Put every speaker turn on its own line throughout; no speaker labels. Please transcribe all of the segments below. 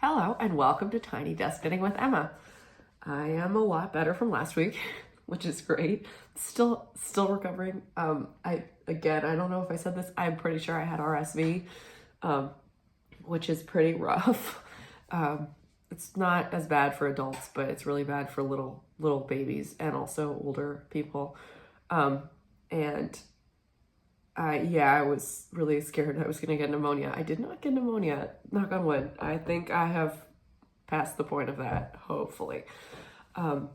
Hello and welcome to Tiny Desk Knitting with Emma. I am a lot better from last week, which is great. Still recovering. I don't know if I said this. I'm pretty sure I had RSV, which is pretty rough. It's not as bad for adults, but it's really bad for little babies and also older people. I was really scared I was going to get pneumonia. I did not get pneumonia, knock on wood. I think I have passed the point of that, hopefully. I'm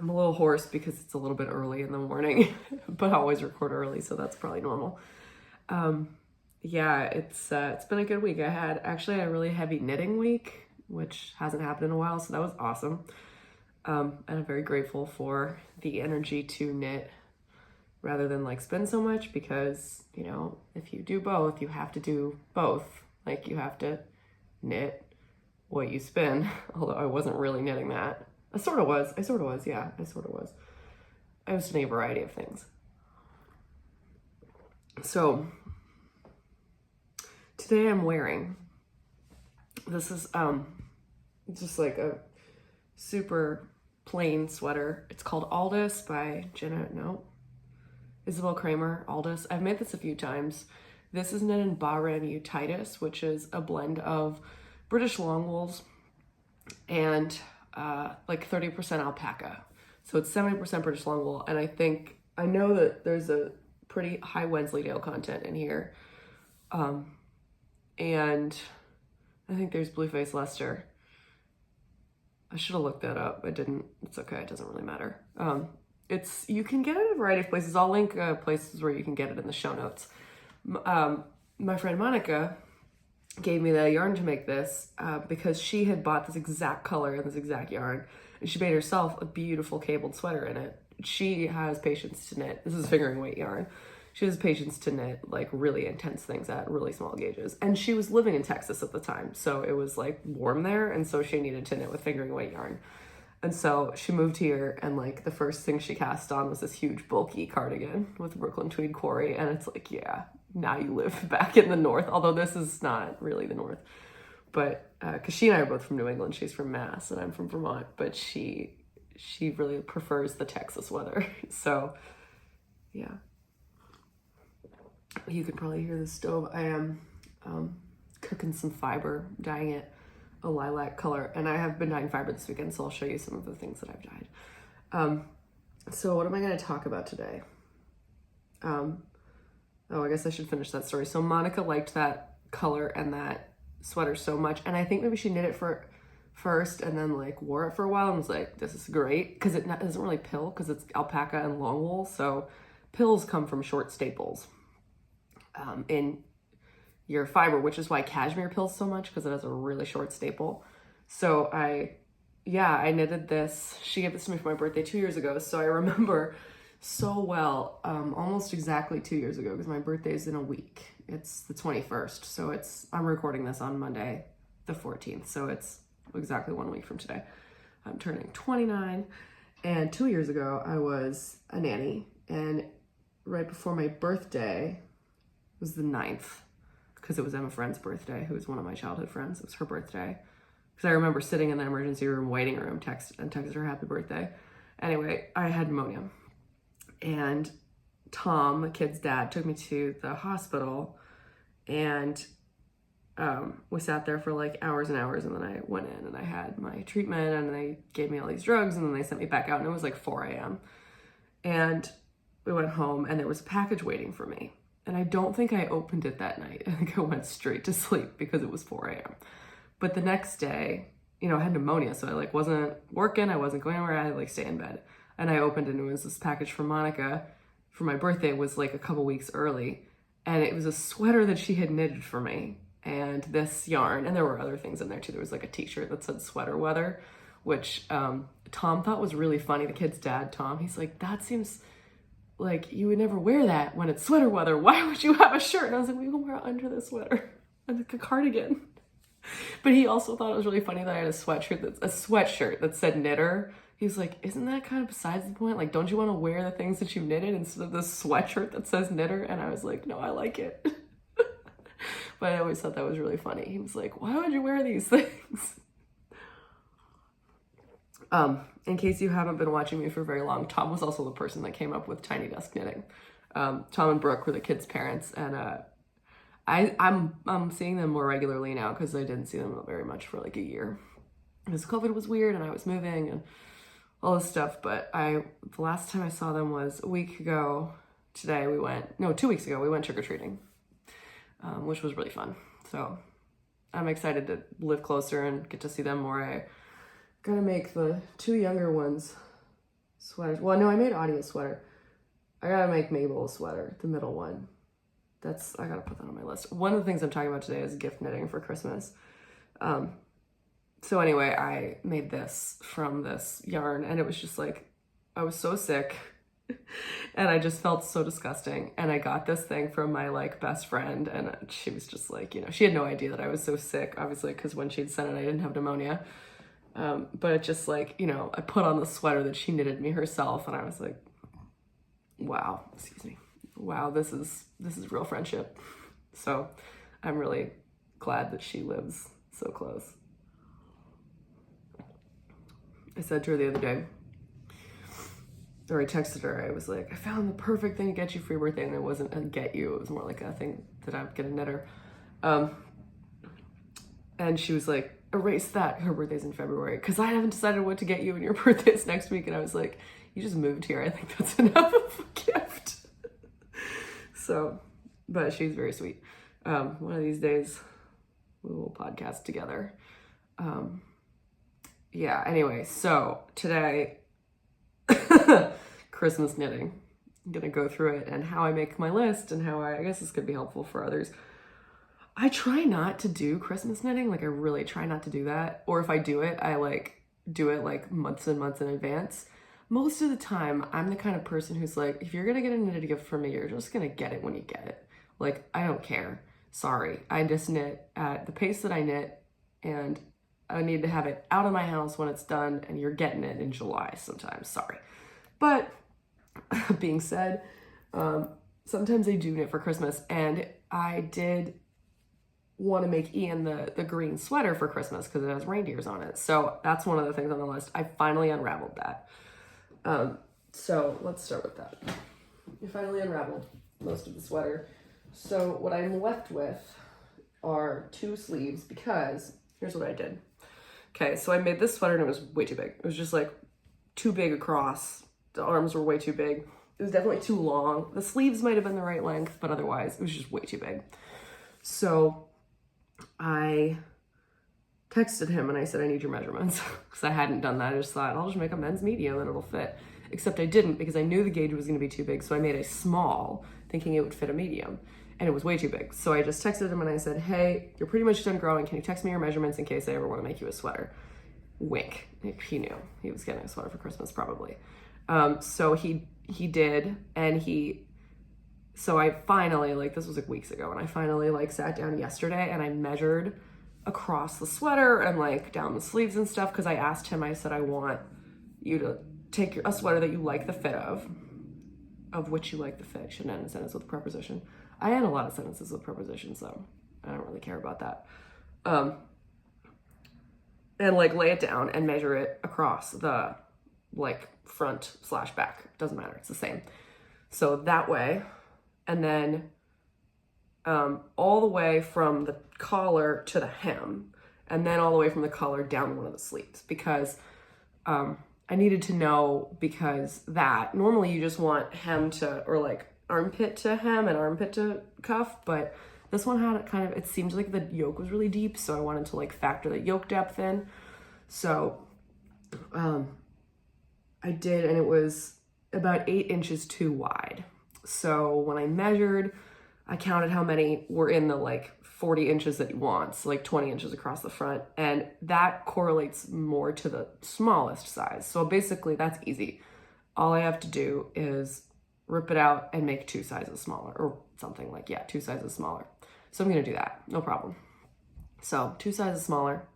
a little hoarse because it's a little bit early in the morning, but I always record early, so that's probably normal. It's been a good week. I had actually a really heavy knitting week, which hasn't happened in a while, so that was awesome. And I'm very grateful for the energy to knit rather than like spin so much, because, you know, if you do both, you have to do both. Like, you have to knit what you spin, although I wasn't really knitting that. I sort of was. I was doing a variety of things. So today I'm wearing, this is just like a super plain sweater. It's called Aldous by Isabel Kramer, Aldous. I've made this a few times. This is knitted in Bahrain Utitis, which is a blend of British long wools and like 30% alpaca. So it's 70% British long wool. And I know that there's a pretty high Wensleydale content in here. And I think there's Blueface Leicester. I should have looked that up. I didn't. It's okay. It doesn't really matter. You can get it in a variety of places. I'll link places where you can get it in the show notes. My friend Monica gave me the yarn to make this because she had bought this exact color and this exact yarn, and she made herself a beautiful cabled sweater in it. She has patience to knit. This is fingering weight yarn. She has patience to knit like really intense things at really small gauges. And she was living in Texas at the time, so it was like warm there, and so she needed to knit with fingering weight yarn. And so she moved here, and like the first thing she cast on was this huge bulky cardigan with Brooklyn tweed quarry. And it's like, yeah, now you live back in the North, although this is not really the North. But because she and I are both from New England. She's from Mass and I'm from Vermont, but she really prefers the Texas weather. So yeah, you can probably hear the stove. I am cooking some fiber, dyeing it a lilac color, and I have been dyeing fiber this weekend, so I'll show you some of the things that I've dyed. So what am I going to talk about today? I guess I should finish that story. So Monica liked that color and that sweater so much, and I think maybe she knit it first and then like wore it for a while and was like, this is great, because it doesn't really pill because it's alpaca and long wool, so pills come from short staples in your fiber, which is why cashmere pills so much, because it has a really short staple. So I knitted this. She gave this to me for my birthday 2 years ago, so I remember so well, almost exactly 2 years ago, because my birthday is in a week. It's the 21st, so I'm recording this on Monday the 14th, so it's exactly 1 week from today. I'm turning 29, and 2 years ago I was a nanny, and right before my birthday was the 9th, because it was Emma Friend's birthday, who was one of my childhood friends. It was her birthday. Because I remember sitting in the emergency room, waiting room, texted her happy birthday. Anyway, I had pneumonia. And Tom, the kid's dad, took me to the hospital, and we sat there for like hours and hours, and then I went in and I had my treatment, and they gave me all these drugs, and then they sent me back out, and it was like 4 a.m. And we went home, and there was a package waiting for me. And I don't think I opened it that night. I think I went straight to sleep because it was 4 a.m. But the next day, you know, I had pneumonia, so I like wasn't working, I wasn't going anywhere, I had to like stay in bed. And I opened it, and it was this package from Monica for my birthday. It was like a couple weeks early. And it was a sweater that she had knitted for me, and this yarn, and there were other things in there too. There was like a t-shirt that said sweater weather, which Tom thought was really funny. The kid's dad, Tom, he's like, that seems like you would never wear that when it's sweater weather. Why would you have a shirt? And I was like, we can wear it under the sweater, like a cardigan. But he also thought it was really funny that I had a sweatshirt that said knitter. He's like, isn't that kind of besides the point? Like, don't you want to wear the things that you knitted instead of this sweatshirt that says knitter? And I was like, no, I like it. But I always thought that was really funny. He was like, why would you wear these things? In case you haven't been watching me for very long, Tom was also the person that came up with Tiny Desk Knitting. Tom and Brooke were the kids' parents, and I'm seeing them more regularly now because I didn't see them very much for like a year. Because COVID was weird and I was moving and all this stuff. But the last time I saw them was a week ago. 2 weeks ago, we went trick-or-treating, which was really fun. So I'm excited to live closer and get to see them more. I gotta make the 2 younger ones sweaters. Well, no, I made Audie a sweater. I gotta make Mabel a sweater, the middle one. I gotta put that on my list. One of the things I'm talking about today is gift knitting for Christmas. So anyway, I made this from this yarn, and it was just like, I was so sick and I just felt so disgusting. And I got this thing from my like best friend, and she was just like, she had no idea that I was so sick, obviously, because when she'd sent it, I didn't have pneumonia. But it just like, I put on the sweater that she knitted me herself, and I was like, wow, this is real friendship. So I'm really glad that she lives so close. I said to her the other day, or I texted her, I was like, I found the perfect thing to get you for your birthday, and it wasn't a get you, it was more like a thing that I would get a knitter. And she was like, erase that, her birthday's in February, because I haven't decided what to get you, and your birthday's next week. And I was like, you just moved here, I think that's enough of a gift. So, but she's very sweet. One of these days we will podcast together. Yeah, anyway, so today, Christmas knitting. I'm gonna go through it and how I make my list and how I guess this could be helpful for others. I try not to do Christmas knitting, like I really try not to do that. Or if I do it, I do it months and months in advance. Most of the time, I'm the kind of person who's like, if you're gonna get a knitted gift from me, you're just gonna get it when you get it. Like, I don't care. Sorry. I just knit at the pace that I knit, and I need to have it out of my house when it's done, and you're getting it in July sometimes. Sorry. But being said, sometimes I do knit for Christmas, and I did want to make Ian the green sweater for Christmas because it has reindeers on it. So that's one of the things on the list. I finally unraveled that. So let's start with that. I finally unraveled most of the sweater. So what I'm left with are 2 sleeves, because here's what I did. Okay, so I made this sweater and it was way too big. It was just like too big across. The arms were way too big. It was definitely too long. The sleeves might have been the right length, but otherwise it was just way too big. So I texted him and I said, I need your measurements, because I hadn't done that. I just thought, I'll just make a men's medium and it'll fit. Except I didn't, because I knew the gauge was going to be too big. So I made a small, thinking it would fit a medium, and it was way too big. So I just texted him and I said, hey, you're pretty much done growing. Can you text me your measurements in case I ever want to make you a sweater? Wink. He knew he was getting a sweater for Christmas, probably. So he did, and so I finally, this was weeks ago, and I finally sat down yesterday and I measured across the sweater and down the sleeves and stuff, because I asked him, I said, I want you to take a sweater that you like the fit of which you like the fit. Shouldn't end a sentence with a preposition. I end a lot of sentences with prepositions, so I don't really care about that. And lay it down and measure it across the front/back. Doesn't matter, it's the same. So that way, and then all the way from the collar to the hem, and then all the way from the collar down one of the sleeves, because I needed to know, because that normally you just want hem to, or armpit to hem and armpit to cuff, but this one had it seemed like the yoke was really deep, so I wanted to factor the yoke depth in. So I did, and it was about 8 inches too wide. So when I measured, I counted how many were in the 40 inches that you want, so 20 inches across the front, and that correlates more to the smallest size. So basically that's easy. All I have to do is rip it out and make 2 sizes smaller, or something 2 sizes smaller. So I'm gonna do that, no problem. So 2 sizes smaller.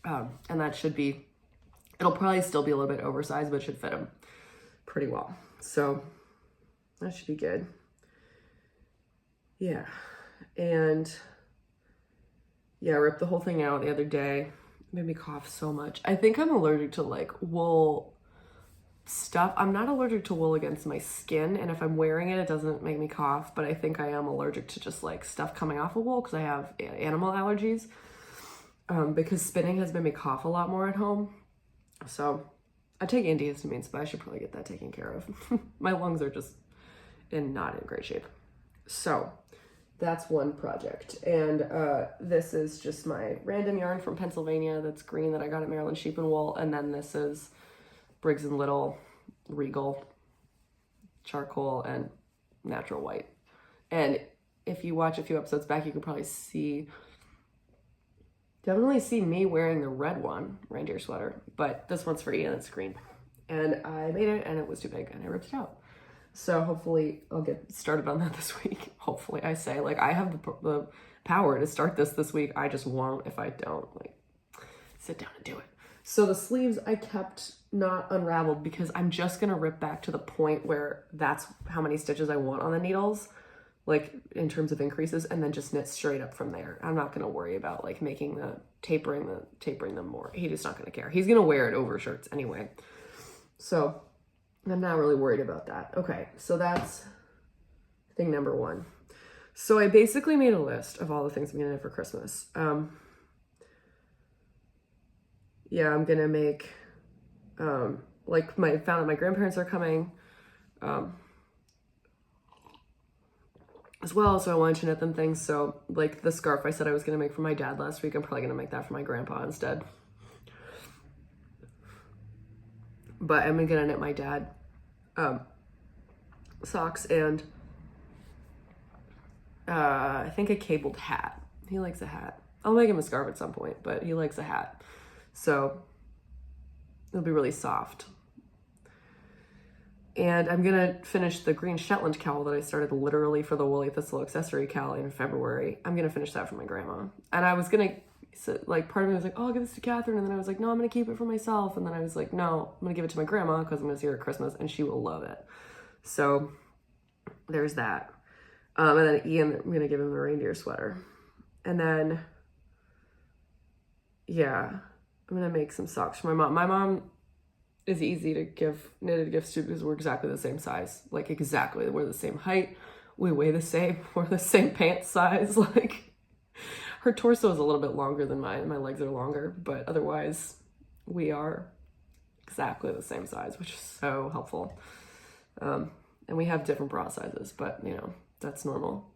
And that should be, it'll probably still be a little bit oversized, but it should fit him pretty well. So that should be good. Yeah. And yeah, I ripped the whole thing out the other day. It made me cough so much. I think I'm allergic to like wool stuff. I'm not allergic to wool against my skin, and if I'm wearing it, it doesn't make me cough, but I think I am allergic to just like stuff coming off of wool because I have animal allergies. Because spinning has made me cough a lot more at home. So I take antihistamines, but I should probably get that taken care of. My lungs are just not in great shape. So that's one project. And this is just my random yarn from Pennsylvania that's green that I got at Maryland Sheep and Wool. And then this is Briggs & Little Regal charcoal and natural white. And if you watch a few episodes back, you can probably definitely see me wearing the red one, reindeer sweater, but this one's for Ian, it's green. And I made it and it was too big and I ripped it out. So hopefully I'll get started on that this week. Hopefully, I say, like, I have the power to start this week. I just won't if I don't, like, sit down and do it. So the sleeves I kept not unraveled because I'm just gonna rip back to the point where that's how many stitches I want on the needles, like in terms of increases, and then just knit straight up from there. I'm not gonna worry about like making tapering them more. He's just not gonna care. He's gonna wear it over shirts anyway. So I'm not really worried about that. Okay, so that's thing number one. So I basically made a list of all the things I'm gonna do for Christmas. Yeah, I'm gonna make, like found out my grandparents are coming, as well, so I wanted to knit them things. So like the scarf I said I was gonna make for my dad last week, I'm probably gonna make that for my grandpa instead. But I'm gonna knit my dad socks and I think a cabled hat. He likes a hat. I'll make him a scarf at some point, but he likes a hat. So it'll be really soft. And I'm gonna finish the green Shetland cowl that I started literally for the Woolly Thistle accessory cowl in February. I'm gonna finish that for my grandma. And I was gonna, like, part of me was like, oh, I'll give this to Catherine. And then I was like, no, I'm gonna keep it for myself. And then I was like, no, I'm gonna give it to my grandma because I'm gonna see her at Christmas and she will love it. So there's that. And then Ian, I'm gonna give him a reindeer sweater. And then, yeah, I'm gonna make some socks for my mom. My mom is easy to give knitted gifts to because we're exactly the same size. Like, exactly. We're the same height. We weigh the same. We're the same pants size. Like, her torso is a little bit longer than mine. My legs are longer, but otherwise we are exactly the same size, which is so helpful. And we have different bra sizes, but you know, that's normal.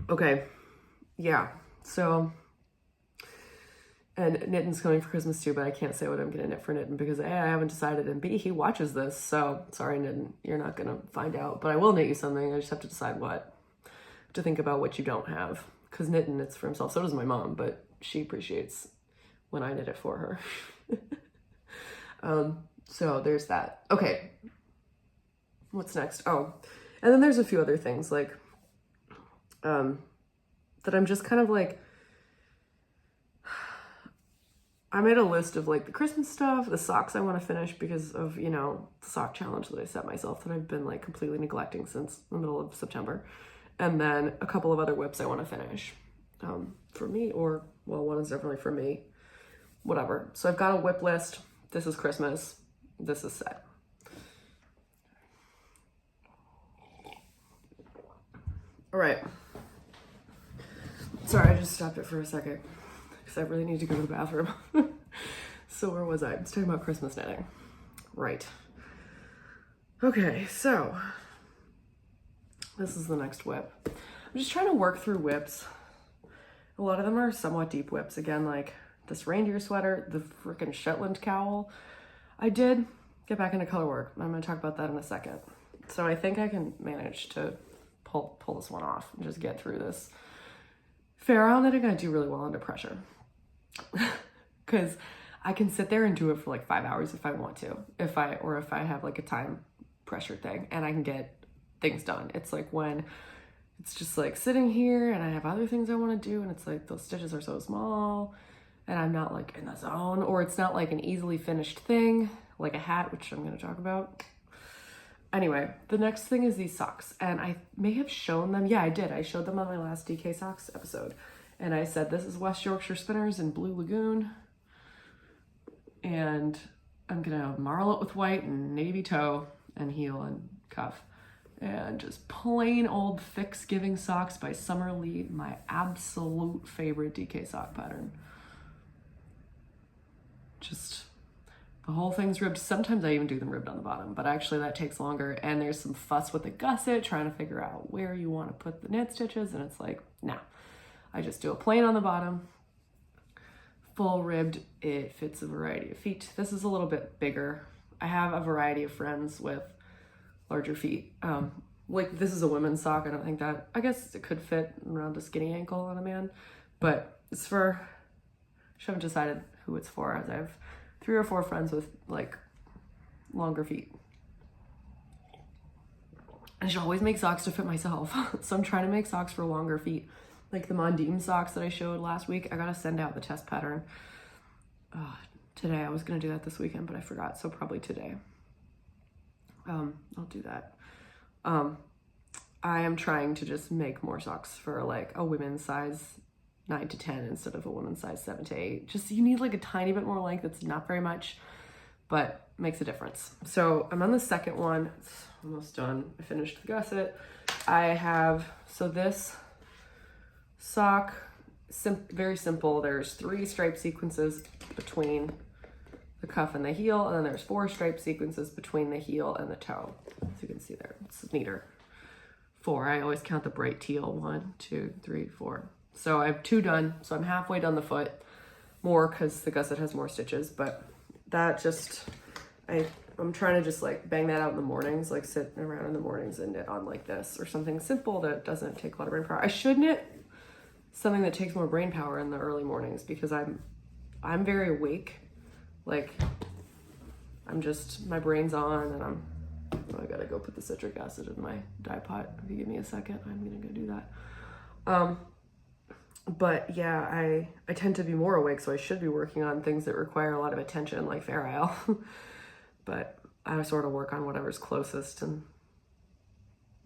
Okay. Yeah. So, and Knitten's coming for Christmas too, but I can't say what I'm gonna knit for Knitten because A, I haven't decided, and B, he watches this, so sorry, Knitten, you're not gonna find out, but I will knit you something. I just have to decide what. To think about what you don't have, because Knitten knits for himself. So does my mom, but she appreciates when I knit it for her. So there's that. Okay, what's next? Oh, and then there's a few other things like that I'm just kind of like, I made a list of like the Christmas stuff, the socks I want to finish because of, you know, the sock challenge that I set myself that I've been like completely neglecting since the middle of September. And then a couple of other whips I want to finish for me, or, well, one is definitely for me, whatever. So I've got a whip list. This is Christmas. This is set. All right. Sorry, I just stopped it for a second because I really need to go to the bathroom. So where was I? I was talking about Christmas knitting. Right. Okay, so this is the next whip. I'm just trying to work through whips. A lot of them are somewhat deep whips. Again, like this reindeer sweater, the freaking Shetland cowl. I did get back into color work. I'm gonna talk about that in a second. So I think I can manage to pull this one off and just get through this. Fair isle knitting, I do really well under pressure. Because I can sit there and do it for like 5 hours if I want to. If I have like a time pressure thing and I can get things done. It's like when it's just like sitting here and I have other things I want to do and it's like those stitches are so small and I'm not like in the zone, or it's not like an easily finished thing like a hat, which I'm going to talk about. Anyway, the next thing is these socks, and I may have shown them. Yeah, I did. I showed them on my last DK Socks episode, and I said this is West Yorkshire Spinners in Blue Lagoon, and I'm gonna marl it with white and navy toe and heel and cuff, and just plain old Fix Giving Socks by Summer Lee, my absolute favorite DK sock pattern. Just the whole thing's ribbed. Sometimes I even do them ribbed on the bottom, but actually that takes longer, and there's some fuss with the gusset trying to figure out where you want to put the knit stitches, and it's like, no, I just do a plain on the bottom, full ribbed. It fits a variety of feet. This is a little bit bigger. I have a variety of friends with larger feet. Like this is a women's sock. I don't think that, I guess it could fit around a skinny ankle on a man, but it's for, I haven't decided who it's for, as I have 3 or 4 friends with like longer feet. I should always make socks to fit myself. So I'm trying to make socks for longer feet. Like the Mondim socks that I showed last week, I gotta send out the test pattern today. I was gonna do that this weekend, but I forgot, so probably today. I'll do that. I am trying to just make more socks for like a women's size 9 to 10 instead of a woman's size 7 to 8. Just you need like a tiny bit more length. It's not very much, but makes a difference. So I'm on the second one. It's almost done. I finished the gusset. I have, so this sock, very simple. There's 3 stripe sequences between the cuff and the heel, and then there's 4 stripe sequences between the heel and the toe. As you can see there, it's neater. 4, I always count the bright teal. 1, 2, 3, 4. So I have 2 done, so I'm halfway done the foot, more because the gusset has more stitches, but that just, I'm trying to just like bang that out in the mornings, like sit around in the mornings and knit on like this, or something simple that doesn't take a lot of brain power. I should knit something that takes more brain power in the early mornings, because I'm very awake. Like I'm just, my brain's on, and I gotta go put the citric acid in my dye pot. If you give me a second, I'm gonna go do that. But yeah, I tend to be more awake, so I should be working on things that require a lot of attention, like Fair Isle. But I sort of work on whatever's closest, and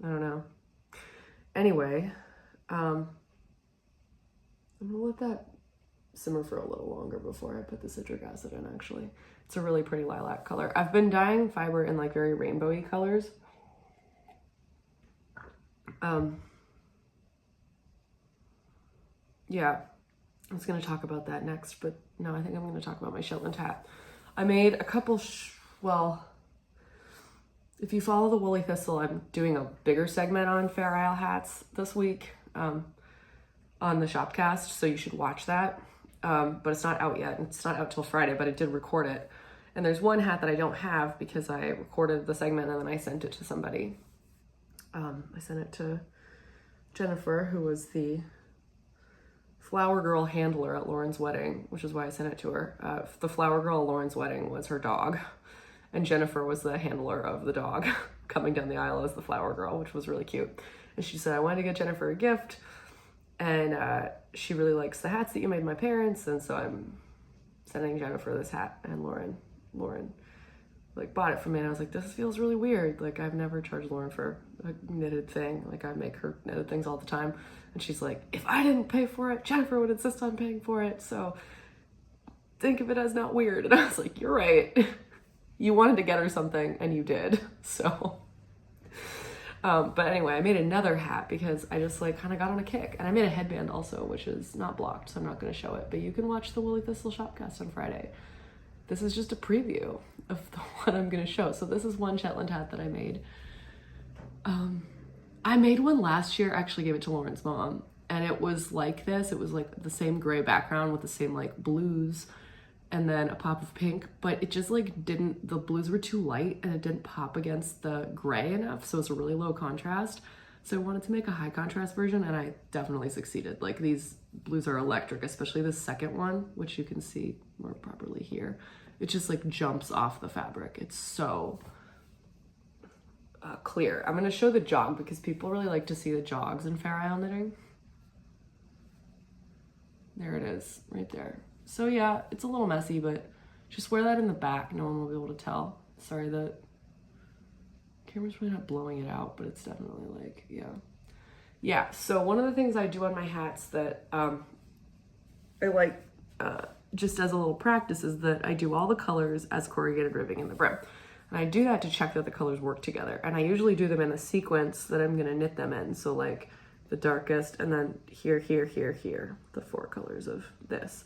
I don't know. Anyway, I'm gonna let that simmer for a little longer before I put the citric acid in, actually. It's a really pretty lilac color. I've been dyeing fiber in like very rainbowy colors. Yeah, I was going to talk about that next, but no, I think I'm going to talk about my Shetland hat. I made a couple, well, if you follow the Woolly Thistle, I'm doing a bigger segment on Fair Isle hats this week on the Shopcast, so you should watch that. But it's not out yet. It's not out till Friday, but I did record it. And there's one hat that I don't have because I recorded the segment and then I sent it to somebody. I sent it to Jennifer, who was the flower girl handler at Lauren's wedding, which is why I sent it to her. The flower girl at Lauren's wedding was her dog, and Jennifer was the handler of the dog coming down the aisle as the flower girl, which was really cute. And she said, I wanted to get Jennifer a gift, and she really likes the hats that you made my parents, and so I'm sending Jennifer this hat. And Lauren like bought it for me, and I was like, this feels really weird. Like I've never charged Lauren for a knitted thing. Like I make her knitted things all the time. And she's like, if I didn't pay for it, Jennifer would insist on paying for it. So think of it as not weird. And I was like, you're right. You wanted to get her something and you did. So, but anyway, I made another hat because I just like kind of got on a kick. And I made a headband also, which is not blocked, so I'm not going to show it. But you can watch the Woolly Thistle Shopcast on Friday. This is just a preview of the one I'm going to show. So this is one Shetland hat that I made. I made one last year, actually gave it to Lauren's mom, and it was like this. It was like the same gray background with the same like blues and then a pop of pink, but it just like didn't, the blues were too light and it didn't pop against the gray enough, so it's a really low contrast. So I wanted to make a high contrast version, and I definitely succeeded. Like these blues are electric, especially the second one, which you can see more properly here. It just like jumps off the fabric. It's so clear. I'm going to show the jog because people really like to see the jogs in Fair Isle knitting. There it is, right there. So yeah, it's a little messy, but just wear that in the back. No one will be able to tell. Sorry, the camera's really not blowing it out, but it's definitely like, yeah. Yeah, so one of the things I do on my hats that I like just as a little practice is that I do all the colors as corrugated ribbing in the brim. And I do that to check that the colors work together. And I usually do them in the sequence that I'm gonna knit them in. So like the darkest, and then here, here, here, here, the 4 colors of this.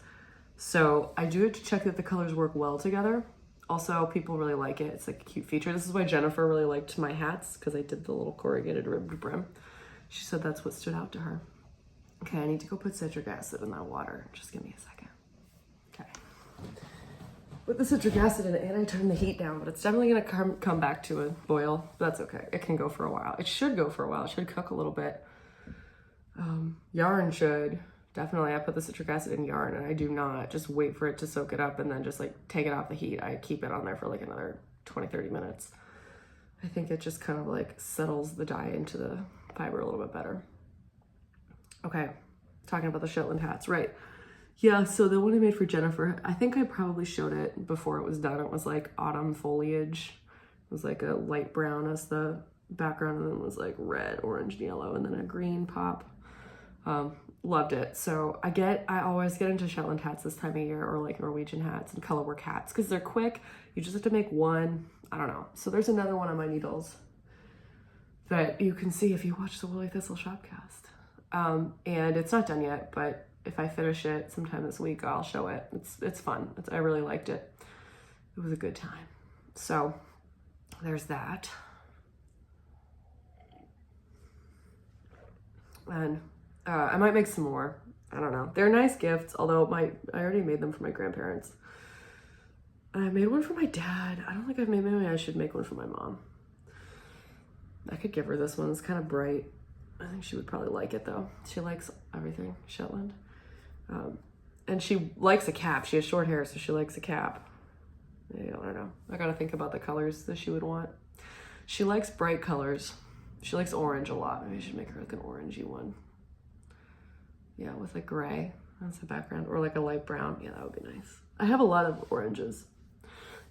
So I do it to check that the colors work well together. Also, people really like it. It's like a cute feature. This is why Jennifer really liked my hats, because I did the little corrugated ribbed brim. She said that's what stood out to her. Okay, I need to go put citric acid in that water. Just give me a second. Okay. With the citric acid in it, and I turned the heat down, but it's definitely gonna come back to a boil. But that's okay. It can go for a while. It should go for a while. It should cook a little bit. Yarn should. Definitely, I put the citric acid in yarn, and I do not just wait for it to soak it up and then just like take it off the heat. I keep it on there for like another 20-30 minutes. I think it just kind of like settles the dye into the fiber a little bit better. Okay, talking about the Shetland hats, right? Yeah, so the one I made for Jennifer, I think I probably showed it before it was done. It was like autumn foliage. It was like a light brown as the background, and then it was like red, orange, and yellow, and then a green pop. Loved it. So I always get into Shetland hats this time of year, or like Norwegian hats and colorwork hats, because they're quick. You just have to make one. I don't know. So there's another one on my needles that you can see if you watch the Woolly Thistle Shopcast. And it's not done yet, but if I finish it sometime this week, I'll show it. It's fun. I really liked it. It was a good time. So there's that. And I might make some more. I don't know. They're nice gifts, although I already made them for my grandparents. I made one for my dad. I don't think I've made, maybe I should make one for my mom. I could give her this one. It's kind of bright. I think she would probably like it though. She likes everything Shetland. And she likes a cap. She has short hair, so she likes a cap. I don't know. I gotta think about the colors that she would want. She likes bright colors. She likes orange a lot. Maybe I should make her like an orangey one. Yeah, with like gray. That's the background. Or like a light brown. Yeah, that would be nice. I have a lot of oranges.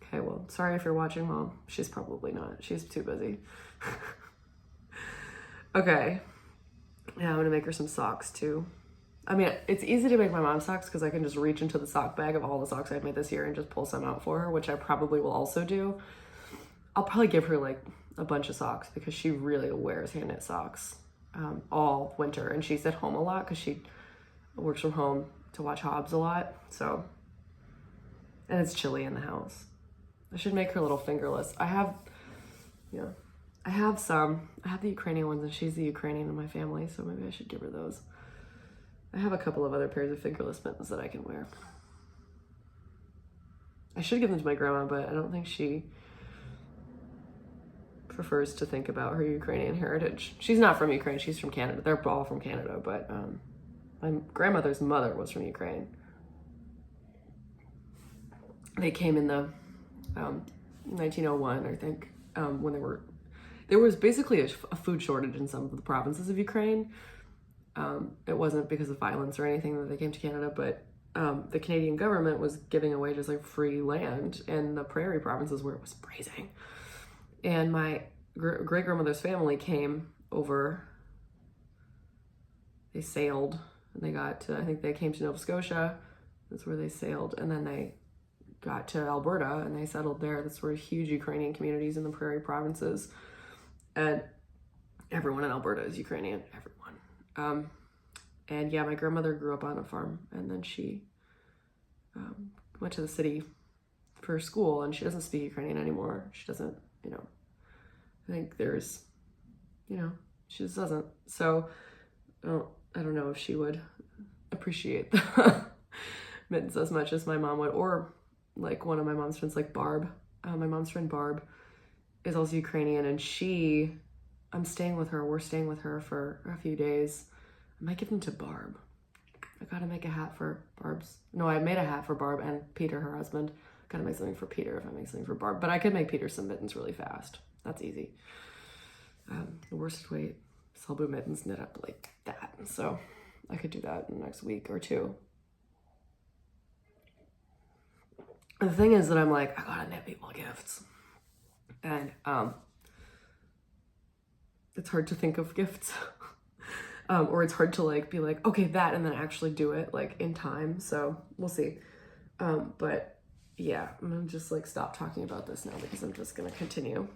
Okay, well, sorry if you're watching, Mom. She's probably not. She's too busy. Okay. Yeah, I'm gonna make her some socks too. I mean, it's easy to make my mom socks because I can just reach into the sock bag of all the socks I've made this year and just pull some out for her, which I probably will also do. I'll probably give her like a bunch of socks because she really wears hand knit socks all winter, and she's at home a lot because she works from home to watch Hobbs a lot. So, and it's chilly in the house. I should make her little fingerless. I have the Ukrainian ones, and she's the Ukrainian in my family, so maybe I should give her those. I have a couple of other pairs of fingerless mittens that I can wear. I should give them to my grandma, but I don't think she prefers to think about her Ukrainian heritage. She's not from Ukraine, she's from Canada. They're all from Canada, but my grandmother's mother was from Ukraine. They came in the 1901, I think, when there was basically a food shortage in some of the provinces of Ukraine. It wasn't because of violence or anything that they came to Canada, but the Canadian government was giving away just like free land in the prairie provinces where it was freezing. And my great grandmother's family came over. They sailed, and they got to, I think they came to Nova Scotia. That's where they sailed, and then they got to Alberta and they settled there. That's where huge Ukrainian communities in the prairie provinces, and everyone in Alberta is Ukrainian. Everyone. And yeah, my grandmother grew up on a farm, and then she went to the city for school, and she doesn't speak Ukrainian anymore. She doesn't, I think there's, she just doesn't. So I don't know if she would appreciate the mittens as much as my mom would, or like one of my mom's friends, like Barb. My mom's friend Barb is also Ukrainian, and I'm staying with her. We're staying with her for a few days. I might give them to Barb. I gotta make a hat for Barb's. No, I made a hat for Barb and Peter, her husband. Gotta make something for Peter if I make something for Barb. But I could make Peter some mittens really fast. That's easy. The worsted weight Selbu mittens knit up like that. So I could do that in the next week or two. The thing is that I'm like, I gotta knit people gifts. And it's hard to think of gifts. Or it's hard to like be like, okay, that, and then actually do it like in time. So we'll see. But yeah, I'm gonna just like stop talking about this now because I'm just gonna continue.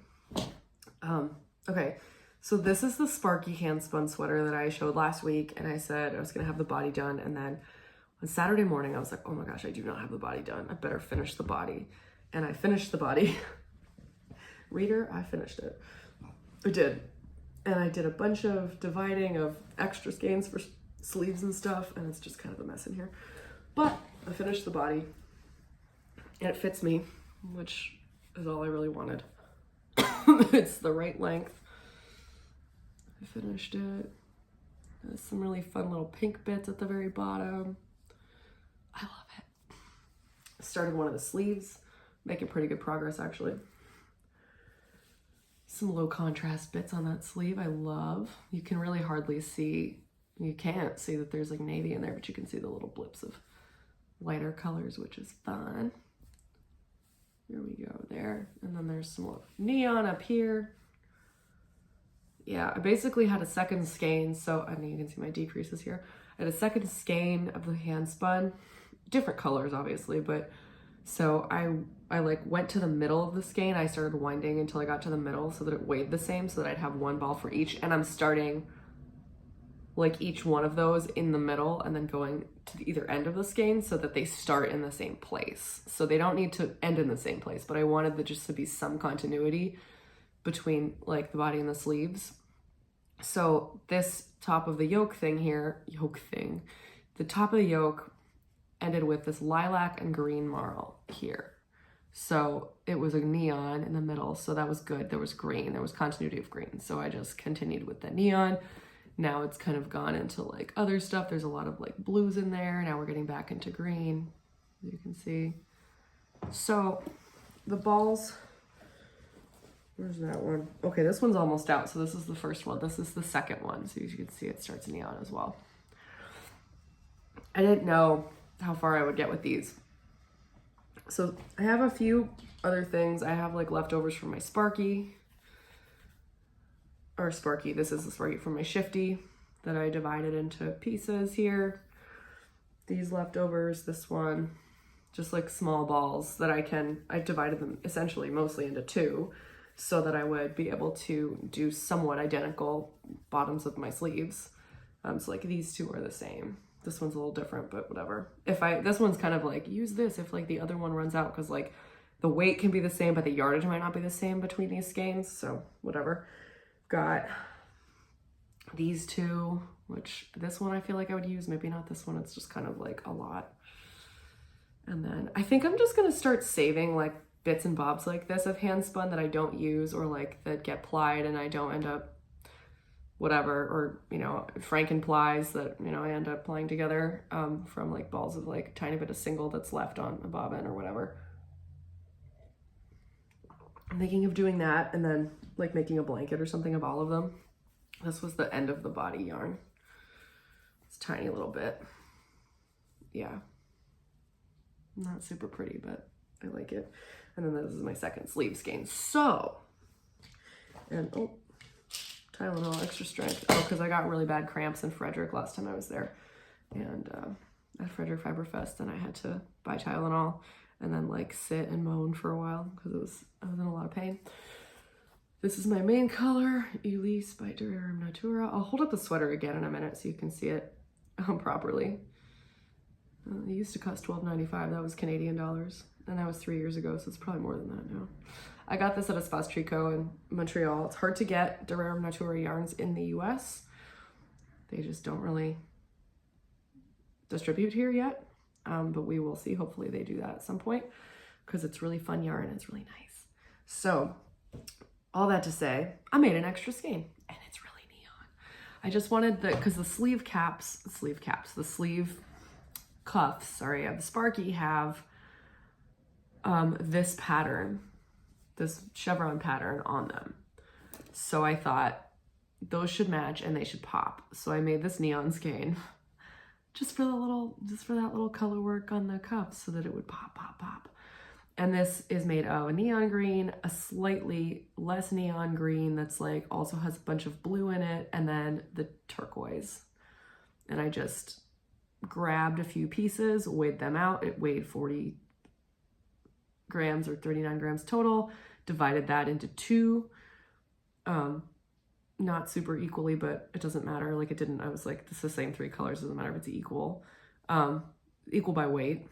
Okay, so this is the Sparky hand spun sweater that I showed last week, and I said I was gonna have the body done, and then on Saturday morning I was like, oh my gosh, I do not have the body done. I better finish the body. And I finished the body. Reader, I finished it. I did. And I did a bunch of dividing of extra skeins for sleeves and stuff, and it's just kind of a mess in here. But I finished the body, and it fits me, which is all I really wanted. It's the right length. I finished it. There's some really fun little pink bits at the very bottom. I love it. I started one of the sleeves, making pretty good progress actually. Some low contrast bits on that sleeve I love. You can really hardly see, you can't see that there's like navy in there, but you can see the little blips of lighter colors, which is fun. Here we go there. And then there's some more neon up here. Yeah, I basically had a second skein. So I mean, you can see my decreases here. I had a second skein of the hand spun, different colors obviously, but so I like went to the middle of the skein. I started winding until I got to the middle so that it weighed the same, so that I'd have one ball for each. And I'm starting like each one of those in the middle and then going to the either end of the skein so that they start in the same place. So they don't need to end in the same place, but I wanted there just to be some continuity between like the body and the sleeves. So this top of the yoke thing here, the top of the yoke ended with this lilac and green marl here. So it was a neon in the middle, so that was good. There was green, there was continuity of green. So I just continued with the neon. Now it's kind of gone into like other stuff. There's a lot of like blues in there. Now we're getting back into green, as you can see. So the balls, where's that one? Okay, this one's almost out. So this is the first one. This is the second one. So as you can see, it starts neon as well. I didn't know how far I would get with these. So I have a few other things. I have like leftovers from my Sparky. This is the Sparky from my Shifty that I divided into pieces here. These leftovers, this one, just like small balls that I divided them essentially mostly into two so that I would be able to do somewhat identical bottoms of my sleeves. So like these two are the same. This one's a little different, but whatever. This one's kind of like, use this if like the other one runs out, because like the weight can be the same, but the yardage might not be the same between these skeins, so whatever. Got these two, which this one I feel like I would use, maybe not this one, it's just kind of like a lot. And then I think I'm just gonna start saving like bits and bobs like this of hand spun that I don't use, or like that get plied and I don't end up whatever, or you know, Franken plies that, you know, I end up plying together from like balls of like tiny bit of single that's left on a bobbin or whatever. I'm thinking of doing that and then like making a blanket or something of all of them. This was the end of the body yarn. It's a tiny little bit. Yeah. Not super pretty, but I like it. And then this is my second sleeve skein. So, and oh, Tylenol extra strength. Oh, because I got really bad cramps in Frederick last time I was there. And at Frederick Fiberfest, and I had to buy Tylenol and then like sit and moan for a while because I was in a lot of pain. This is my main color, Elise by Durarum Natura. I'll hold up the sweater again in a minute so you can see it properly. It used to cost $12.95. That was Canadian dollars. And that was 3 years ago, so it's probably more than that now. I got this at Espace Tricot in Montreal. It's hard to get Durarum Natura yarns in the US. They just don't really distribute here yet. But we will see. Hopefully they do that at some point because it's really fun yarn and it's really nice. So all that to say, I made an extra skein and it's really neon. I just wanted because the sleeve cuffs of the Sparky have this pattern, this chevron pattern on them. So I thought those should match and they should pop. So I made this neon skein just for that little color work on the cuffs so that it would pop, pop, pop. And this is made of a neon green, a slightly less neon green that's like also has a bunch of blue in it, and then the turquoise. And I just grabbed a few pieces, weighed them out. It weighed 40 grams or 39 grams total, divided that into two, not super equally, but it doesn't matter. Like it didn't, I was like, this is the same three colors, doesn't matter if it's equal, equal by weight,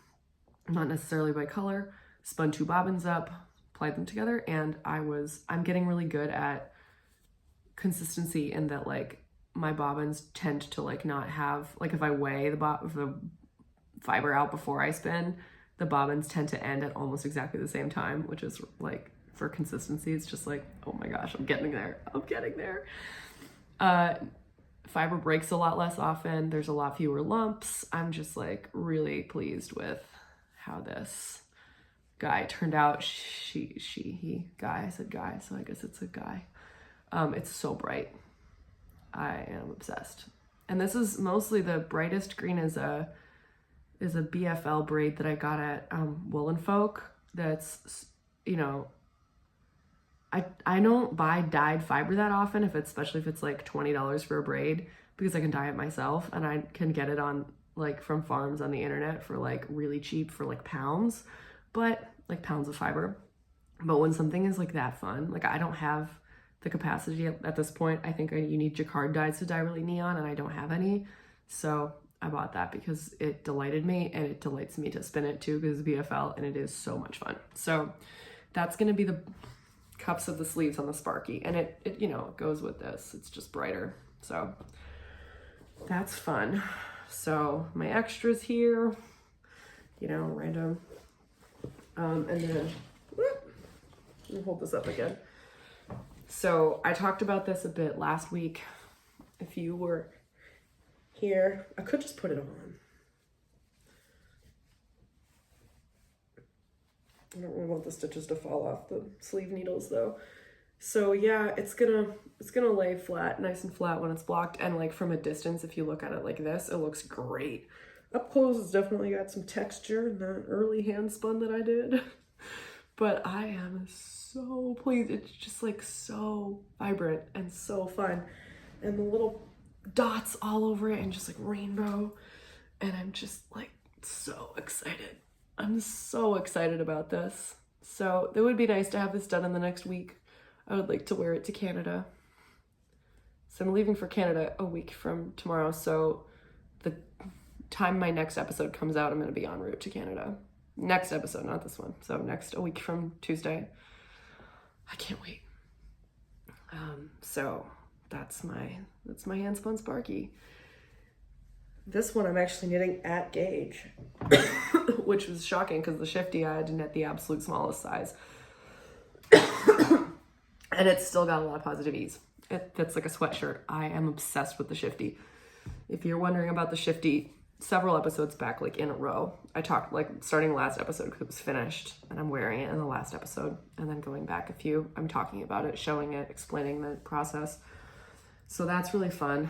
not necessarily by color. Spun two bobbins up, applied them together, and I'm getting really good at consistency in that like my bobbins tend to like not have, like if I weigh the fiber out before I spin, the bobbins tend to end at almost exactly the same time, which is like, for consistency, it's just like, oh my gosh, I'm getting there. Fiber breaks a lot less often. There's a lot fewer lumps. I'm just like really pleased with how this guy turned out. Guy, I said guy, so I guess it's a guy. It's so bright. I am obsessed. And this is mostly the brightest green is a BFL braid that I got at Wool and Folk. That's, you know, I don't buy dyed fiber that often, especially if it's like $20 for a braid, because I can dye it myself and I can get it on like from farms on the internet for like really cheap for like pounds, but like pounds of fiber. But when something is like that fun, like I don't have the capacity at this point. I think you need jacquard dyes to dye really neon, and I don't have any. So I bought that because it delighted me, and it delights me to spin it too because it's BFL, and it is so much fun. So that's gonna be the cups of the sleeves on the Sparky, and it you know, goes with this. It's just brighter, so that's fun. So my extras here, you know, random, and then let me hold this up again. So I talked about this a bit last week. If you were here, I could just put it on. I don't really want the stitches to fall off the sleeve needles though. So yeah, it's gonna lay flat, nice and flat when it's blocked. And like from a distance, if you look at it like this, it looks great. Up close, it's definitely got some texture in that early hand spun that I did. But I am so pleased. It's just like so vibrant and so fun. And the little dots all over it and just like rainbow. And I'm just like so excited. I'm so excited about this. So it would be nice to have this done in the next week. I would like to wear it to Canada. So I'm leaving for Canada a week from tomorrow. So the time my next episode comes out, I'm going to be en route to Canada. Next episode, not this one. So a week from Tuesday. I can't wait. So that's my hand spun Sparky. This one I'm actually knitting at gauge, which was shocking because the Shifty I had to knit the absolute smallest size. And it's still got a lot of positive ease. It fits like a sweatshirt. I am obsessed with the Shifty. If you're wondering about the Shifty, several episodes back, like in a row, I talked, like starting last episode because it was finished and I'm wearing it in the last episode, and then going back a few, I'm talking about it, showing it, explaining the process. So that's really fun.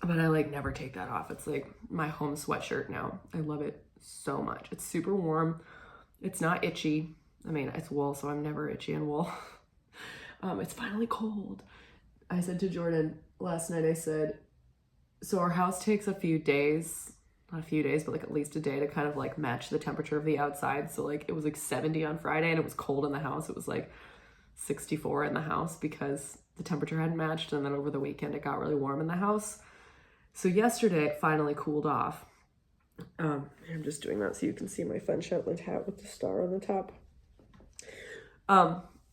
But I like never take that off. It's like my home sweatshirt now. I love it so much. It's super warm. It's not itchy. I mean, it's wool, so I'm never itchy in wool. It's finally cold. I said to Jordan last night, I said, so our house takes a few days, not a few days, but like at least a day to kind of like match the temperature of the outside. So like it was like 70 on Friday and it was cold in the house. It was like 64 in the house because the temperature hadn't matched. And then over the weekend, it got really warm in the house. So yesterday it finally cooled off. I'm just doing that so you can see my fun Shetland hat with the star on the top.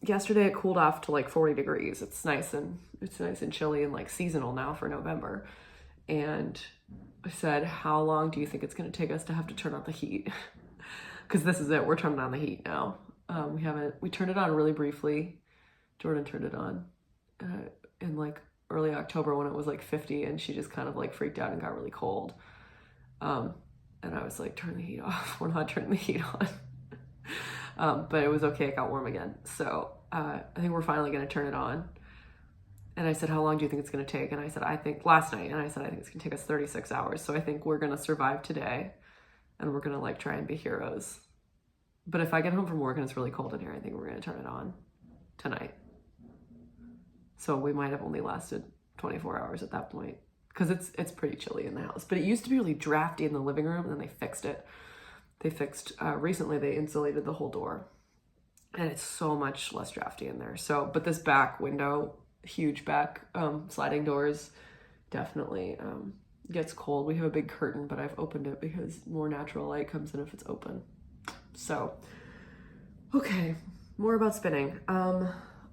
Yesterday it cooled off to like 40 degrees. It's nice and chilly and like seasonal now for November. And I said, how long do you think it's going to take us to have to turn on the heat? Because this is it. We're turning on the heat now. We turned it on really briefly. Jordan turned it on in like early October when it was like 50, and she just kind of like freaked out and got really cold. And I was like, turn the heat off. We're not turning the heat on. But it was okay. It got warm again. So I think we're finally going to turn it on. And I said, how long do you think it's going to take? And I said, last night, I think it's going to take us 36 hours. So I think we're going to survive today. and we're gonna like try and be heroes. But if I get home from work and it's really cold in here, I think we're gonna turn it on tonight. So we might have only lasted 24 hours at that point, because it's pretty chilly in the house. But it used to be really drafty in the living room, and then they fixed it. They fixed, recently they insulated the whole door, and it's so much less drafty in there. So, but this back window, huge back sliding doors, definitely gets cold. We have a big curtain, but I've opened it because more natural light comes in if it's open. So, okay, more about spinning.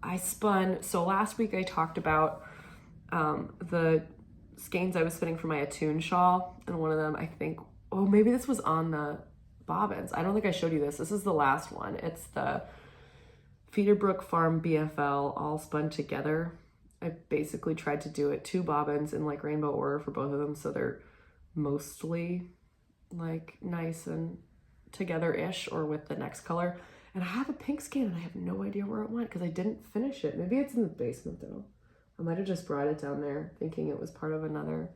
I spun, so last week I talked about the skeins I was spinning for my Attune shawl, and one of them, I think, oh, maybe this was on the bobbins. I don't think I showed you this. This is the last one. It's the Feederbrook Farm BFL all spun together. I basically tried to do it 2 bobbins in like rainbow order for both of them, so they're mostly like nice and together-ish, or with the next color. And I have a pink skein and I have no idea where it went because I didn't finish it. Maybe it's in the basement though. I might have just brought it down there thinking it was part of another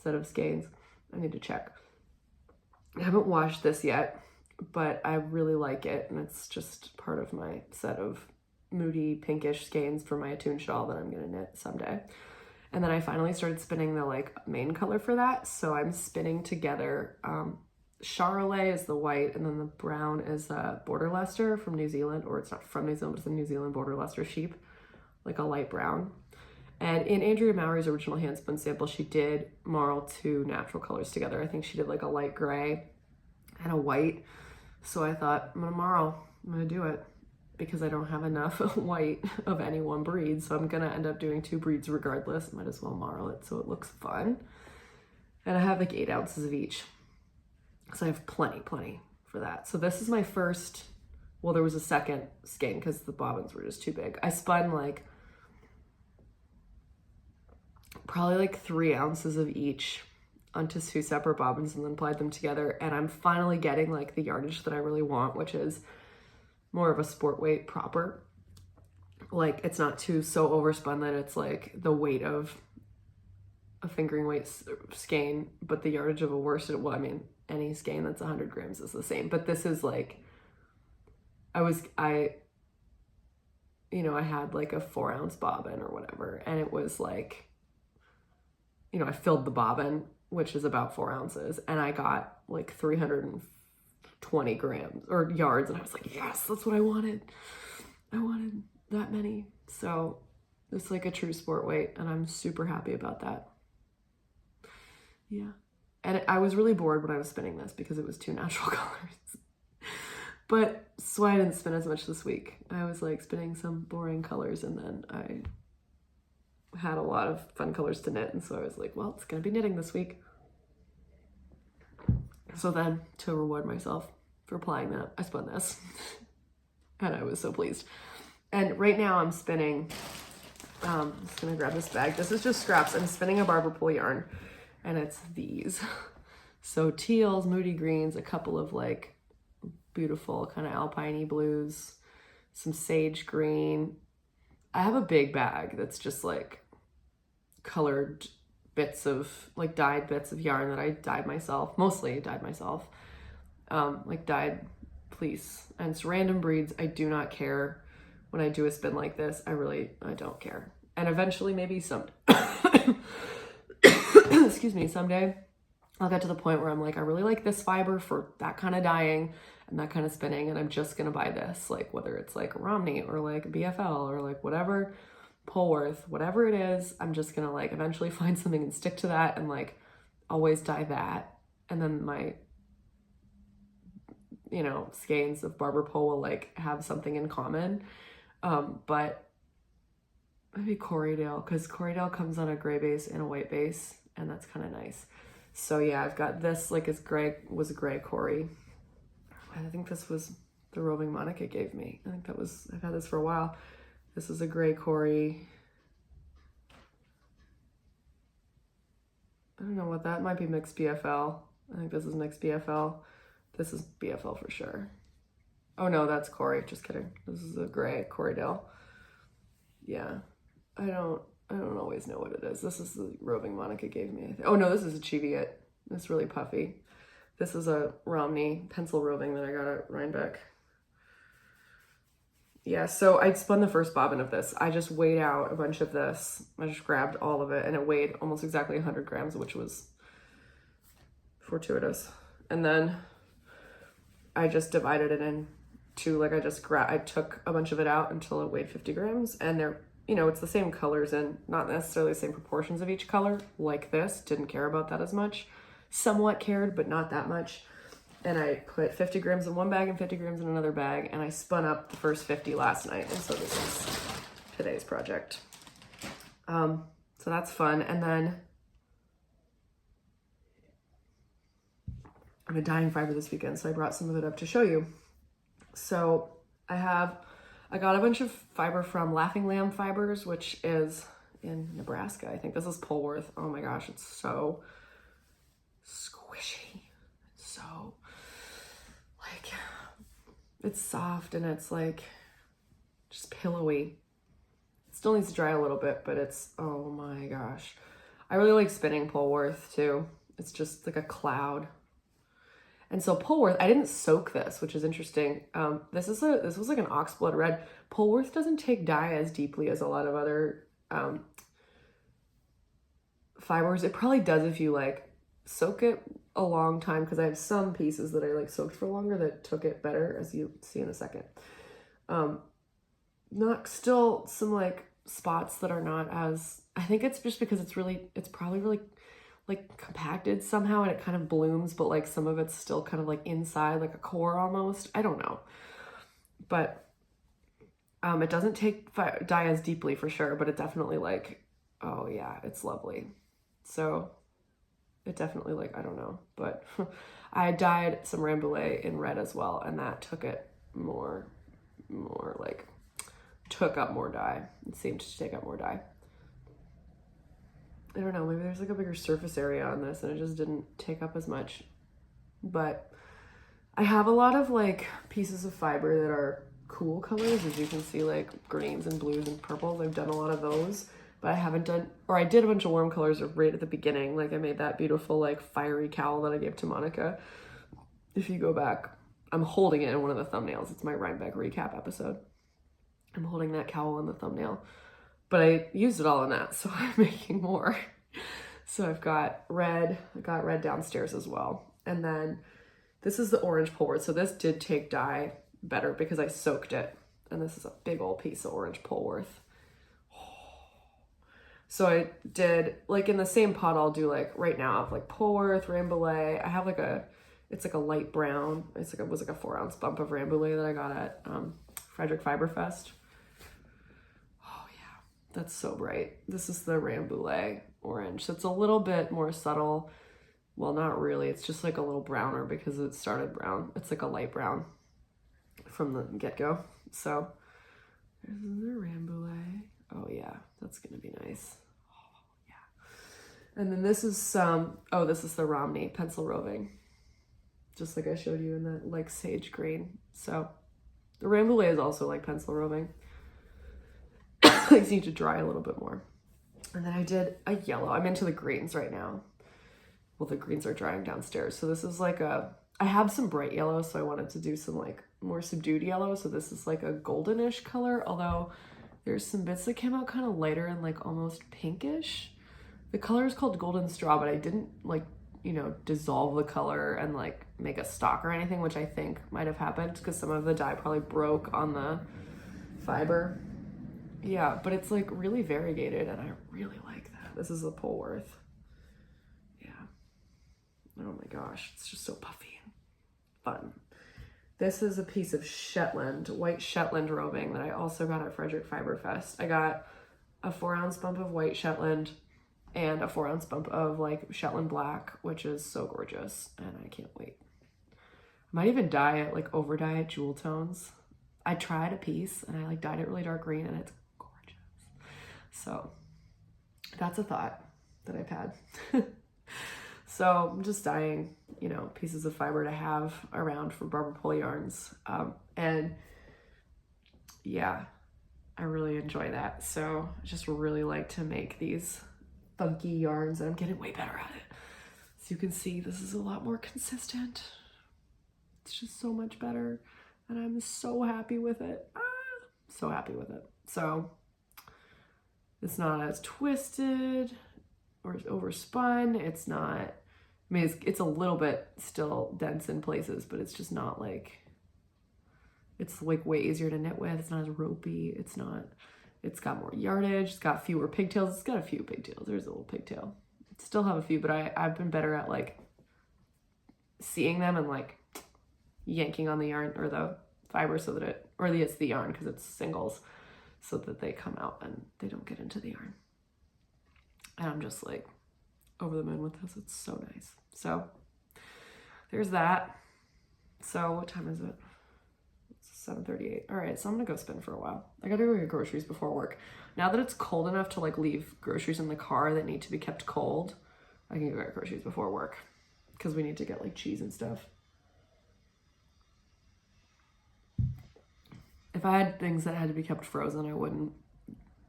set of skeins. I need to check. I haven't washed this yet, but I really like it, and it's just part of my set of moody pinkish skeins for my Attune shawl that I'm gonna knit someday. And then I finally started spinning the like main color for that. So I'm spinning together Charolais is the white, and then the brown is Border Leicester from New Zealand, or it's not from New Zealand, but it's a New Zealand Border Leicester sheep, like a light brown. And in Andrea Mowry's original hand spun sample, she did marl 2 natural colors together. I think she did like a light gray and a white. So I thought, I'm gonna do it, because I don't have enough white of any one breed. So I'm gonna end up doing 2 breeds regardless. Might as well marl it so it looks fun. And I have like 8 ounces of each. So I have plenty for that. So this is my first, well, there was a second skein because the bobbins were just too big. I spun like probably like 3 ounces of each onto 2 separate bobbins and then applied them together. And I'm finally getting like the yardage that I really want, which is more of a sport weight proper. Like it's not too so overspun that it's like the weight of a fingering weight skein, but the yardage of a worsted, well, I mean, any skein that's 100 grams is the same. But this is like, I had like a 4 ounce bobbin or whatever. And it was like, I filled the bobbin, which is about 4 ounces. And I got like 320 grams or yards. And I was like, yes, that's what I wanted. I wanted that many. So it's like a true sport weight. And I'm super happy about that. Yeah. And I was really bored when I was spinning this because it was 2 natural colors. But so I didn't spin as much this week. I was like spinning some boring colors, and then I had a lot of fun colors to knit. And so I was like, well, it's going to be knitting this week. So then to reward myself for applying that, I spun this. And I was so pleased. And right now I'm spinning, I'm just going to grab this bag. This is just scraps. I'm spinning a Barber Pole yarn. And it's these. So teals, moody greens, a couple of like beautiful kind of alpine-y blues, some sage green. I have a big bag that's just like colored bits of, like dyed bits of yarn that I dyed myself, mostly dyed myself, like dyed fleece. And it's random breeds. I do not care when I do a spin like this. I don't care. And eventually maybe some excuse me, someday I'll get to the point where I'm like, I really like this fiber for that kind of dyeing and that kind of spinning, and I'm just gonna buy this, like whether it's like Romney or like BFL or like whatever, Polworth, whatever it is, I'm just gonna like eventually find something and stick to that and like always dye that. And then my, skeins of Barber Pole will like have something in common. But maybe Corriedale, because Corriedale comes on a gray base and a white base, and that's kind of nice. So yeah, I've got this, like it's gray, was a gray Corrie. I think this was the Roving Monica gave me. I've had this for a while. This is a gray Corrie. I don't know what that might be, mixed BFL. I think this is mixed BFL. This is BFL for sure. Oh no, that's Corrie, just kidding. This is a gray Corriedale. Yeah, I don't always know what it is. This is the Roving Monica gave me. Oh no, this is a Cheviot. It's really puffy. This is a Romney pencil roving that I got at Rhinebeck. Yeah, so I spun the first bobbin of this. I just weighed out a bunch of this. I just grabbed all of it, and it weighed almost exactly 100 grams, which was fortuitous. And then I just divided it into, like, I took a bunch of it out until it weighed 50 grams, and they're, you know, it's the same colors and not necessarily the same proportions of each color, like this. Didn't care about that as much. Somewhat cared, but not that much. And I put 50 grams in one bag and 50 grams in another bag, and I spun up the first 50 last night, and so this is today's project. So that's fun. And then I'm a dyeing fiber this weekend, so I brought some of it up to show you. So I got a bunch of fiber from Laughing Lamb Fibers, which is in Nebraska. I think this is Polworth. Oh my gosh, it's so squishy. It's so, like, it's soft and it's like just pillowy. It still needs to dry a little bit, but it's, oh my gosh. I really like spinning Polworth too. It's just like a cloud. And so Polworth, I didn't soak this, which is interesting. This was like an oxblood red. Polworth doesn't take dye as deeply as a lot of other fibers. It probably does if you like soak it a long time, because I have some pieces that I like soaked for longer that took it better, as you see in a second. Not still some like spots that are not as, I think it's just because it's probably really like compacted somehow, and it kind of blooms, but like some of it's still kind of like inside, like a core almost. I don't know, but it doesn't take dye as deeply for sure, but it definitely like, oh yeah, it's lovely. So it definitely like, I don't know, but I dyed some Rambouillet in red as well, and that took it more like, took up more dye. It seemed to take up more dye. I don't know, maybe there's like a bigger surface area on this and it just didn't take up as much. But I have a lot of like pieces of fiber that are cool colors, as you can see, like greens and blues and purples. I've done a lot of those, but I haven't done, or I did a bunch of warm colors right at the beginning. Like I made that beautiful like fiery cowl that I gave to Monica. If you go back, I'm holding it in one of the thumbnails. It's my Rhinebeck recap episode. I'm holding that cowl in the thumbnail. But I used it all in that, so I'm making more. So I got red downstairs as well. And then this is the orange Polworth. So this did take dye better because I soaked it. And this is a big old piece of orange Polworth. So I did, like in the same pot, I'll do like, right now I have like Polworth, Rambouillet. I have like it's like a light brown. It was like a 4-ounce bump of Rambouillet that I got at Frederick Fiber Fest. That's so bright. This is the Rambouillet orange. So it's a little bit more subtle. Well, not really. It's just like a little browner because it started brown. It's like a light brown from the get-go. So there's the Rambouillet. Oh yeah, that's gonna be nice. Oh yeah. And then this is this is the Romney pencil roving. Just like I showed you in that like sage green. So the Rambouillet is also like pencil roving. These need to dry a little bit more. And then I did a yellow. I'm into the greens right now. Well, the greens are drying downstairs. So this is like I have some bright yellow, so I wanted to do some like more subdued yellow. So this is like a goldenish color, although there's some bits that came out kind of lighter and like almost pinkish. The color is called Golden Straw, but I didn't like, you know, dissolve the color and like make a stock or anything, which I think might have happened because some of the dye probably broke on the fiber. Yeah, but it's like really variegated and I really like that. This is the Polworth. Yeah. Oh my gosh, it's just so puffy and fun. This is a piece of Shetland, white Shetland roving that I also got at Frederick Fiber Fest. I got a 4-ounce bump of white Shetland and a 4-ounce bump of like Shetland black, which is so gorgeous and I can't wait. I might even dye it, like over dye it jewel tones. I tried a piece and I like dyed it really dark green and it's so that's a thought that I've had. So I'm just dyeing, you know, pieces of fiber to have around for Barbara Pole yarns. And yeah, I really enjoy that. So I just really like to make these funky yarns and I'm getting way better at it. As you can see, this is a lot more consistent. It's just so much better. And I'm so happy with it. So happy with it. So it's not as twisted or overspun. It's not, I mean, it's a little bit still dense in places, but it's just not like, it's like way easier to knit with. It's not as ropey. It's got more yardage. It's got fewer pigtails. It's got a few pigtails. There's a little pigtail. Still have a few, but I've been better at like seeing them and like yanking on the yarn or the fiber so that it's the yarn because it's singles, so that they come out and they don't get into the yarn. And I'm just like over the moon with this. It's so nice. So there's that. So what time is it? It's 7:38. All right, so I'm gonna go spin for a while. I gotta go get groceries before work. Now that it's cold enough to like leave groceries in the car that need to be kept cold, I can go get groceries before work because we need to get like cheese and stuff. If I had things that had to be kept frozen, I wouldn't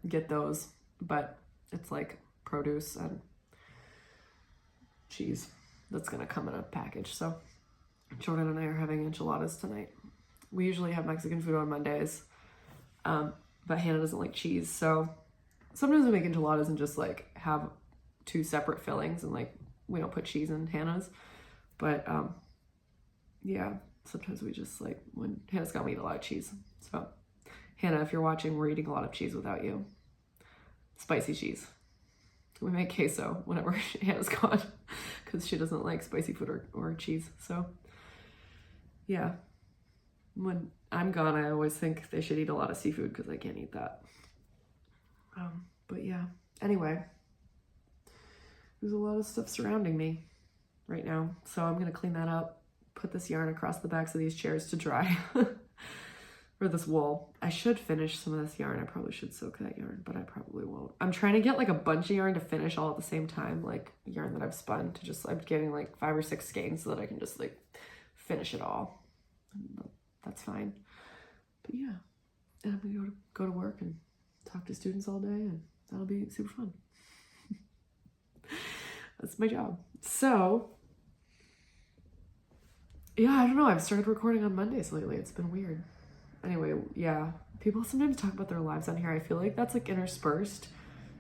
get those, but it's like produce and cheese that's gonna come in a package. So Jordan and I are having enchiladas tonight. We usually have Mexican food on Mondays, but Hannah doesn't like cheese, so sometimes we make enchiladas and just like have two separate fillings and like we don't put cheese in Hannah's. But yeah, sometimes we just like, when Hannah's got to eat a lot of cheese. So Hannah, if you're watching, we're eating a lot of cheese without you. Spicy cheese. We make queso whenever Hannah's gone because she doesn't like spicy food or cheese. So yeah, when I'm gone, I always think they should eat a lot of seafood because I can't eat that. But yeah, anyway, there's a lot of stuff surrounding me right now. So I'm going to clean that up, put this yarn across the backs of these chairs to dry. Or this wool. I should finish some of this yarn. I probably should soak that yarn, but I probably won't. I'm trying to get like a bunch of yarn to finish all at the same time, like yarn that I've spun, to just, I'm getting like 5 or 6 skeins so that I can just like finish it all. And that's fine. But yeah, and I'm gonna go to work and talk to students all day, and that'll be super fun. That's my job. So yeah, I don't know. I've started recording on Mondays lately. It's been weird. Anyway, yeah, people sometimes talk about their lives on here. I feel like that's like interspersed.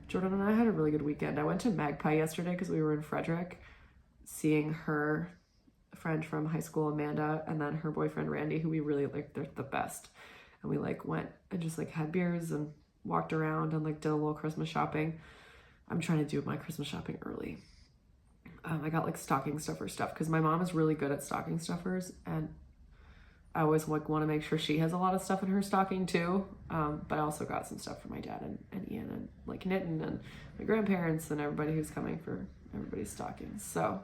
Jordan and I had a really good weekend. I went to Magpie yesterday because we were in Frederick seeing her friend from high school, Amanda, and then her boyfriend, Randy, who we really like. They're the best. And we like went and just like had beers and walked around and like did a little Christmas shopping. I'm trying to do my Christmas shopping early. I got like stocking stuffer stuff because my mom is really good at stocking stuffers, and I always like want to make sure she has a lot of stuff in her stocking too. But I also got some stuff for my dad and Ian and like Knitting and my grandparents and everybody who's coming for everybody's stockings. So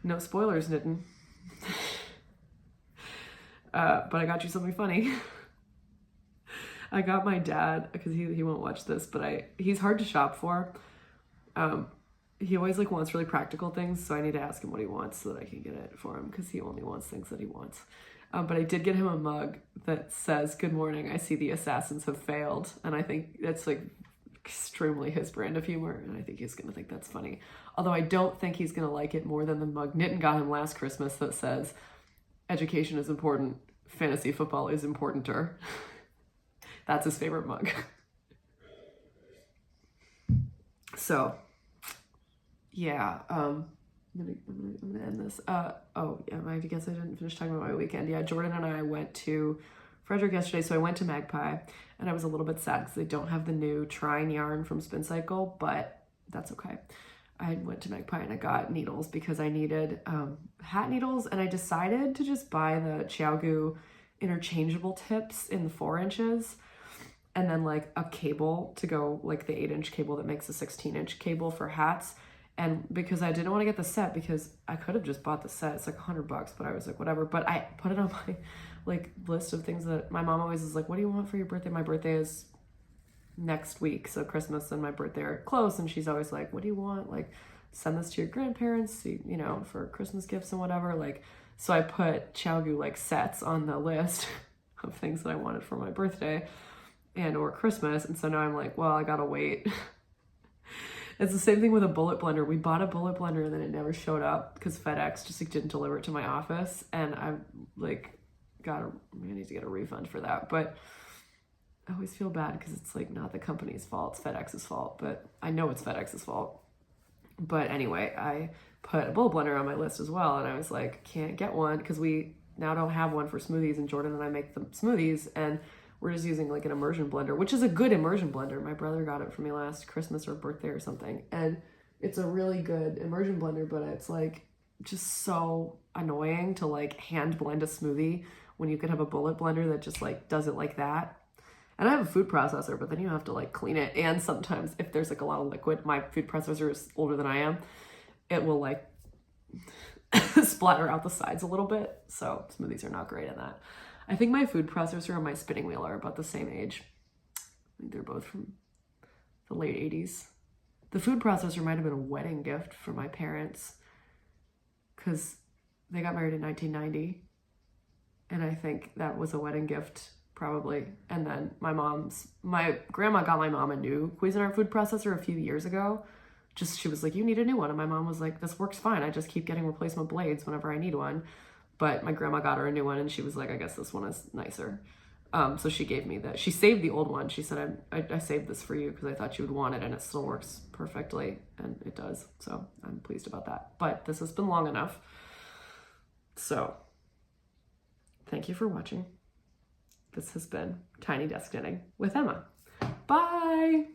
no spoilers, Knitting. But I got you something funny. I got my dad, because he won't watch this, but he's hard to shop for. He always like wants really practical things, so I need to ask him what he wants so that I can get it for him, because he only wants things that he wants. But I did get him a mug that says, "Good morning, I see the assassins have failed." And I think that's like extremely his brand of humor, and I think he's gonna think that's funny. Although I don't think he's gonna like it more than the mug Knitting got him last Christmas that says, "Education is important, fantasy football is importanter." That's his favorite mug. So yeah, I'm gonna end this. Oh yeah, I guess I didn't finish talking about my weekend. Yeah, Jordan and I went to Frederick yesterday, so I went to Magpie, and I was a little bit sad because they don't have the new Trine yarn from Spin Cycle, but that's okay. I went to Magpie and I got needles because I needed hat needles, and I decided to just buy the ChiaoGoo interchangeable tips in the 4 inches, and then like a cable to go, like the 8-inch cable that makes a 16-inch cable for hats. And because I didn't want to get the set, because I could have just bought the set, it's like $100, but I was like, whatever. But I put it on my like list of things that my mom always is like, "What do you want for your birthday?" My birthday is next week, so Christmas and my birthday are close, and she's always like, "What do you want? Like, send this to your grandparents, you know, for Christmas gifts and whatever." Like, so I put ChiaoGoo like sets on the list of things that I wanted for my birthday and or Christmas. And so now I'm like, well, I gotta wait It's the same thing with a bullet blender. We bought a bullet blender and then it never showed up because FedEx just like, didn't deliver it to my office, and I like I need to get a refund for that. But I always feel bad because it's like not the company's fault, it's FedEx's fault, but I know it's FedEx's fault. But anyway, I put a bullet blender on my list as well, and I was like, can't get one because we now don't have one for smoothies, and Jordan and I make the smoothies, and we're just using like an immersion blender, which is a good immersion blender. My brother got it for me last Christmas or birthday or something, and it's a really good immersion blender, but it's like just so annoying to like hand blend a smoothie when you could have a bullet blender that just like does it like that. And I have a food processor, but then you have to like clean it. And sometimes if there's like a lot of liquid, my food processor is older than I am, it will like splatter out the sides a little bit. So smoothies are not great at that. I think my food processor and my spinning wheel are about the same age. I think they're both from the late 80s. The food processor might have been a wedding gift for my parents because they got married in 1990. And I think that was a wedding gift probably. And then my grandma got my mom a new Cuisinart food processor a few years ago. She was like, you need a new one. And my mom was like, this works fine. I just keep getting replacement blades whenever I need one. But my grandma got her a new one and she was like, I guess this one is nicer. So she gave me that. She saved the old one. She said, I saved this for you because I thought you would want it, and it still works perfectly. And it does. So I'm pleased about that. But this has been long enough. So thank you for watching. This has been Tiny Desk Knitting with Emma. Bye!